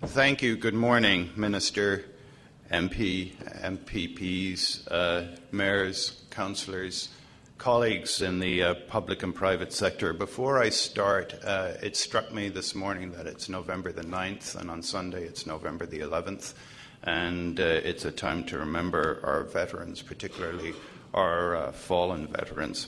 Thank you. Good morning, Minister, MPPs, mayors, councillors, colleagues in the public and private sector. Before I start, it struck me this morning that it's November the 9th, and on Sunday it's November the 11th, and it's a time to remember our veterans, particularly our fallen veterans.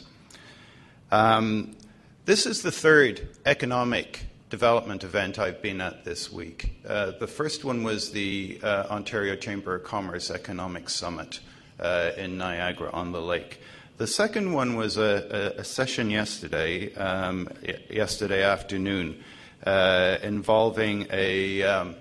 This is the third economic development event I've been at this week. The first one was the Ontario Chamber of Commerce Economic Summit in Niagara-on-the-Lake. The second one was a session yesterday afternoon, involving a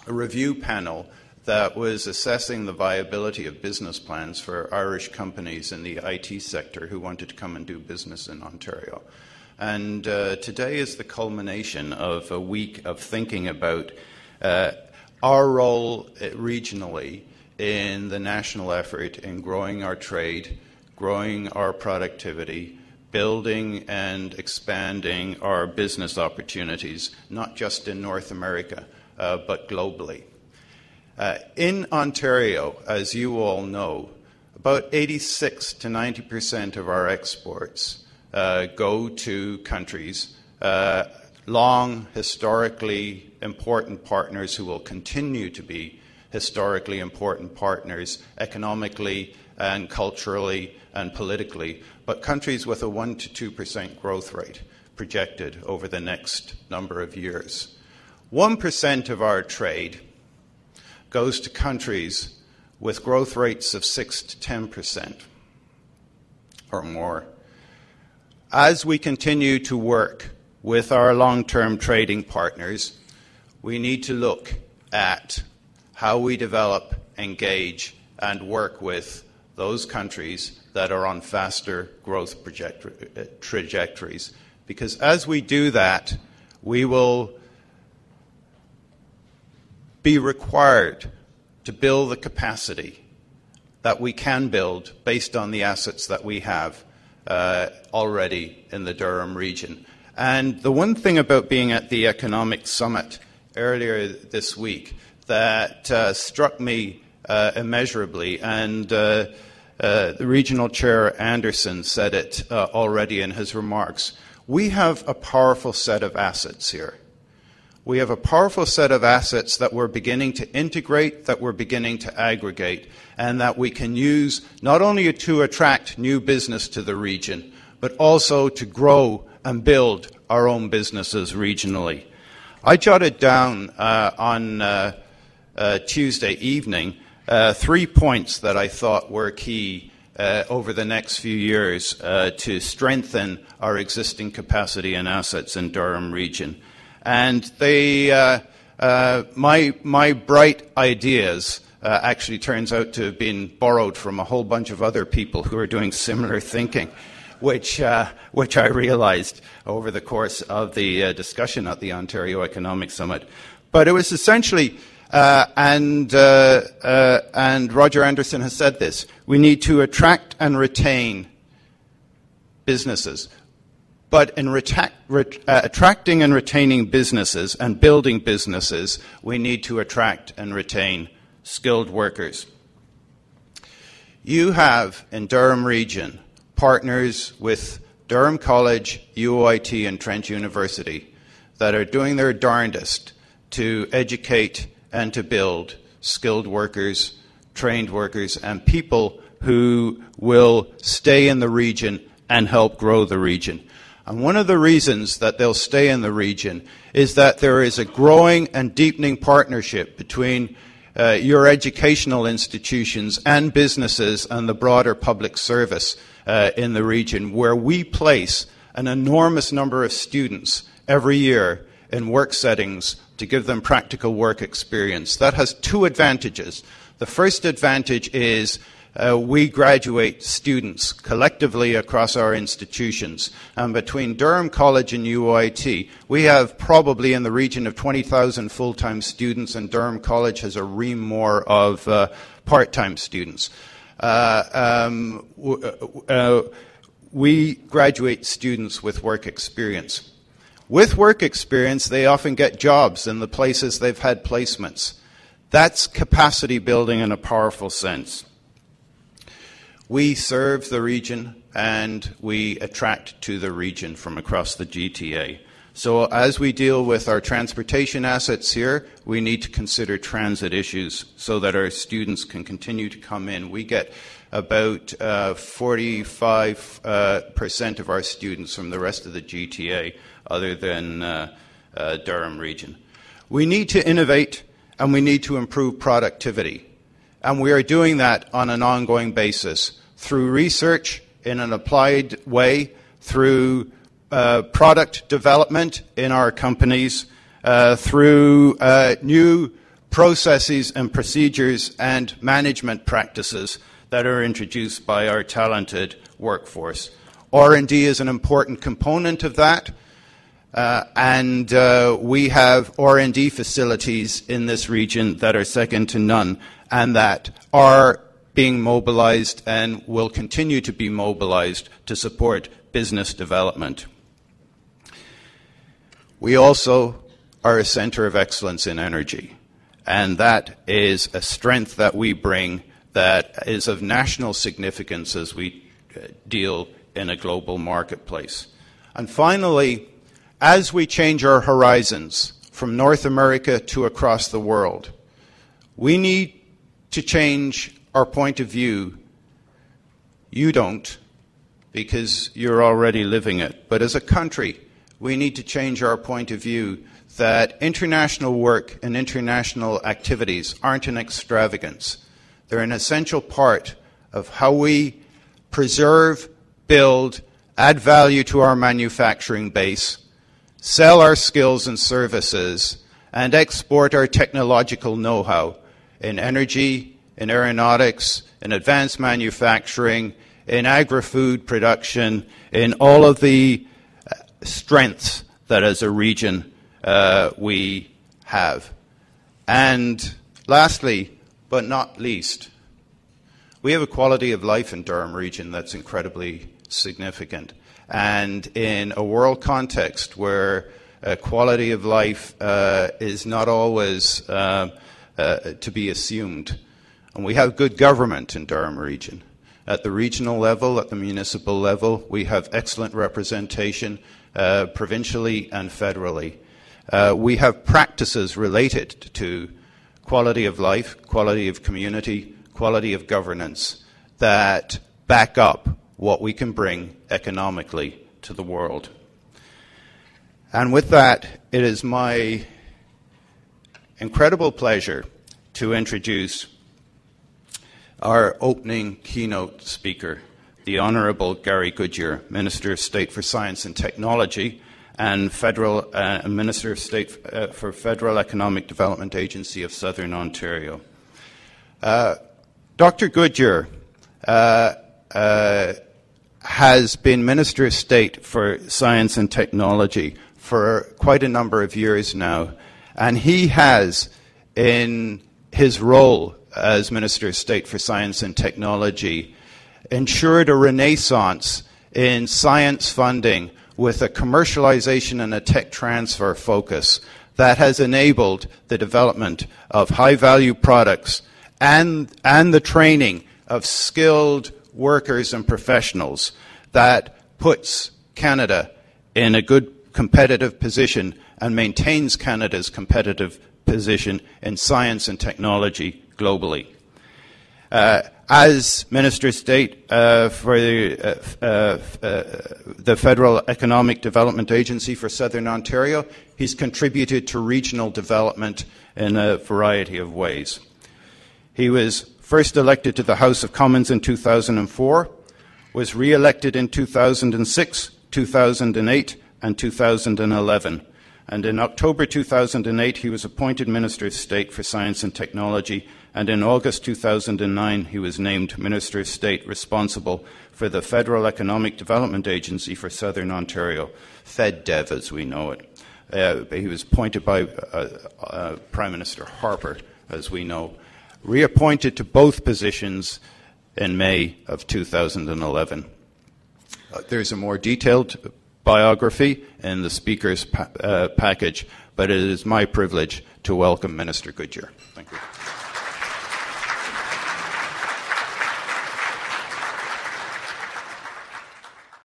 review panel that was assessing the viability of business plans for Irish companies in the IT sector who wanted to come and do business in Ontario. And today is the culmination of a week of thinking about our role regionally in the national effort in growing our trade, growing our productivity, building and expanding our business opportunities, not just in North America, but globally. In Ontario, as you all know, about 86 to 90% of our exports go to countries, long, historically important partners who will continue to be historically important partners economically and culturally and politically, but countries with a 1 to 2% growth rate projected over the next number of years. 1% of our trade goes to countries with growth rates of 6 to 10% or more. As we continue to work with our long-term trading partners, we need to look at how we develop, engage, and work with those countries that are on faster growth trajectories. Because as we do that, we will be required to build the capacity that we can build based on the assets that we have already in the Durham region. And the one thing about being at the Economic Summit earlier this week that struck me immeasurably, and the Regional Chair Anderson said it already in his remarks, we have a powerful set of assets here. We have a powerful set of assets that we're beginning to integrate, that we're beginning to aggregate, and that we can use not only to attract new business to the region, but also to grow and build our own businesses regionally. I jotted down on Tuesday evening 3 points that I thought were key over the next few years to strengthen our existing capacity and assets in Durham region. And they, my bright ideas actually turns out to have been borrowed from a whole bunch of other people who are doing similar thinking, which I realized over the course of the discussion at the Ontario Economic Summit. But it was essentially, and Roger Anderson has said this, we need to attract and retain businesses. But in attracting and retaining businesses and building businesses, we need to attract and retain skilled workers. You have, in Durham region, partners with Durham College, UOIT, and Trent University that are doing their darndest to educate and to build skilled workers, trained workers, and people who will stay in the region and help grow the region. And one of the reasons that they'll stay in the region is that there is a growing and deepening partnership between your educational institutions and businesses and the broader public service in the region, where we place an enormous number of students every year in work settings to give them practical work experience. That has two advantages. The first advantage is we graduate students collectively across our institutions. And between Durham College and UOIT, we have probably in the region of 20,000 full-time students, and Durham College has a ream more of part-time students. We graduate students with work experience. With work experience, they often get jobs in the places they've had placements. That's capacity building in a powerful sense. We serve the region and we attract to the region from across the GTA. So as we deal with our transportation assets here, we need to consider transit issues so that our students can continue to come in. We get about 45% of our students from the rest of the GTA other than Durham region. We need to innovate and we need to improve productivity. And we are doing that on an ongoing basis through research in an applied way, through product development in our companies, through new processes and procedures and management practices that are introduced by our talented workforce. R&D is an important component of that, and we have R&D facilities in this region that are second to none and that are being mobilized and will continue to be mobilized to support business development. We also are a center of excellence in energy, and that is a strength that we bring that is of national significance as we deal in a global marketplace. And finally, as we change our horizons from North America to across the world, we need to change our point of view. You don't, because you're already living it. But as a country, we need to change our point of view that international work and international activities aren't an extravagance. They're an essential part of how we preserve, build, add value to our manufacturing base, sell our skills and services, and export our technological know-how in energy, in aeronautics, in advanced manufacturing, in agri-food production, in all of the strengths that as a region we have. And lastly, but not least, we have a quality of life in Durham region that's incredibly significant. And in a world context where quality of life is not always to be assumed, and we have good government in Durham region. At the regional level, at the municipal level, we have excellent representation provincially and federally. We have practices related to quality of life, quality of community, quality of governance that back up what we can bring economically to the world. And with that, it is my incredible pleasure to introduce our opening keynote speaker, the Honourable Gary Goodyear, Minister of State for Science and Technology and Minister of State for Federal Economic Development Agency of Southern Ontario. Dr. Goodyear has been Minister of State for Science and Technology for quite a number of years now, and he has, in his role as Minister of State for Science and Technology, ensured a renaissance in science funding with a commercialization and a tech transfer focus that has enabled the development of high-value products and the training of skilled workers and professionals that puts Canada in a good competitive position and maintains Canada's competitive position in science and technology globally. As Minister of State for the Federal Economic Development Agency for Southern Ontario, he's contributed to regional development in a variety of ways. He was first elected to the House of Commons in 2004, was re-elected in 2006, 2008, and 2011. And in October 2008, he was appointed Minister of State for Science and Technology, and in August 2009, he was named Minister of State responsible for the Federal Economic Development Agency for Southern Ontario, FedDev as we know it. He was appointed by Prime Minister Harper, as we know, reappointed to both positions in May of 2011. There's a more detailed biography in the Speaker's package, but it is my privilege to welcome Minister Goodyear. Thank you.